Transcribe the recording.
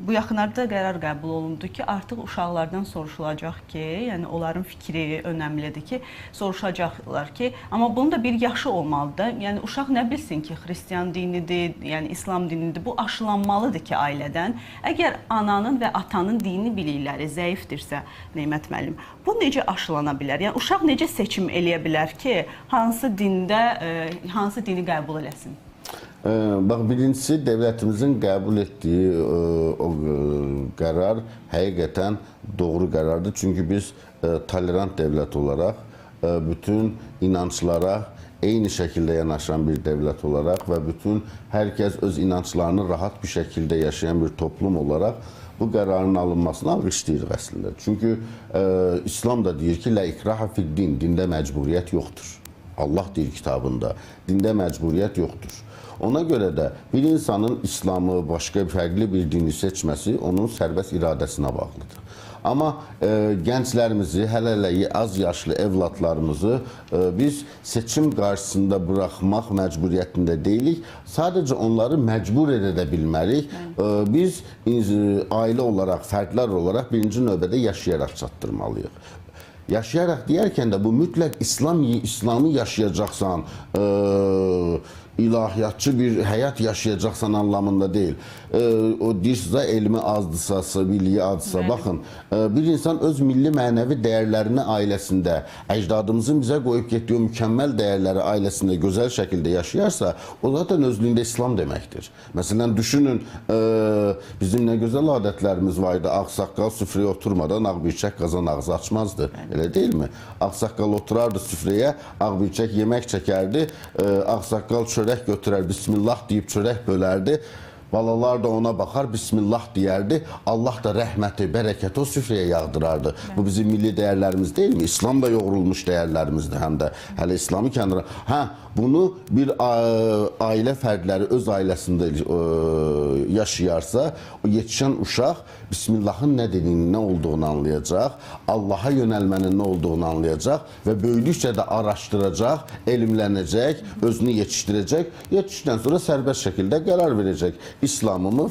Bu yaxınlarda qərar qəbul olundu ki, artıq uşaqlardan soruşulacaq ki, yəni onların fikri önəmlidir ki, soruşacaqlar ki, amma bunun da bir yaşı olmalıdır. Yəni uşaq nə bilsin ki, xristian dinidir, yəni İslam dinidir. Bu aşılanmalıdır ki, ailədən. Əgər ananın və atanın dini bilikləri zəifdirsə, Neymət müəllim, bu necə aşılana bilər? Yəni uşaq necə seçim eləyə bilər ki, hansı dini qəbul eləsin? Bax, birincisi, devlətimizin qəbul etdiyi o qərar həqiqətən doğru qərardır. Çünki biz tolerant devlət olaraq, bütün inanclara eyni şəkildə yanaşan bir devlət olaraq və bütün hər kəs öz inanclarını rahat bir şəkildə yaşayan bir toplum olaraq bu qərarın alınmasını alqışlayırıq əslində. Çünki İslam da deyir ki, lə ikraha fid-din, dində məcburiyyət yoxdur. Allah deyir kitabında, dində məcburiyyət yoxdur. Ona görə də bir insanın İslamı, başqa fərqli bir dini seçməsi onun sərbəst iradəsinə bağlıdır. Amma gənclərimizi, hələ az yaşlı evlatlarımızı biz seçim qarşısında buraxmaq məcburiyyətində deyilik. Sadəcə onları məcbur edə bilmərik. Biz ailə olaraq, fərdlər olaraq birinci növbədə yaşayaraq çatdırmalıyıq. Yaşayaraq deyərkən də bu mütləq İslamı yaşayacaqsan, ilahiyyatçı bir həyat yaşayacaqsan anlamında deyil. O deyirsə, elmi azdırsa, biliyi azsa, baxın, bir insan öz milli mənəvi dəyərlərini ailəsində, əcdadımızın bizə qoyub getdiyi mükəmməl dəyərləri ailəsində gözəl şəkildə yaşayarsa, o zaten özlüyündə İslam deməkdir. Məsələn, düşünün, bizim nə gözəl adətlərimiz var idi, ağsaqqal süfrəyə oturmadan ağbirçək qazan ağzı açmazdı, elə deyilmi? Ağsaqqal oturardı süfrəyə, ağbirçək yemək çəkərdi, ağsaqqal çörək götürər, bismillah deyib çörək bölərdi. Balalar da ona baxar, bismillah deyərdi. Allah da rəhməti, bərəkəti o süfrəyə yağdırardı. Bu bizim milli dəyərlərimiz deyilmi? İslam da yoğrulmuş dəyərlərimizdir həm də. Hələ İslamı kənara... Bunu bir ailə fərdləri öz ailəsində yaşayarsa, o yetişən uşaq Bismillahın nə dediyini, nə olduğunu anlayacaq, Allaha yönəlmənin nə olduğunu anlayacaq və böyüdükcə də araşdıracaq, elmlənəcək, özünü yetişdirəcək, yetişdikdən sonra sərbəst şəkildə qərar verəcək. İslamımı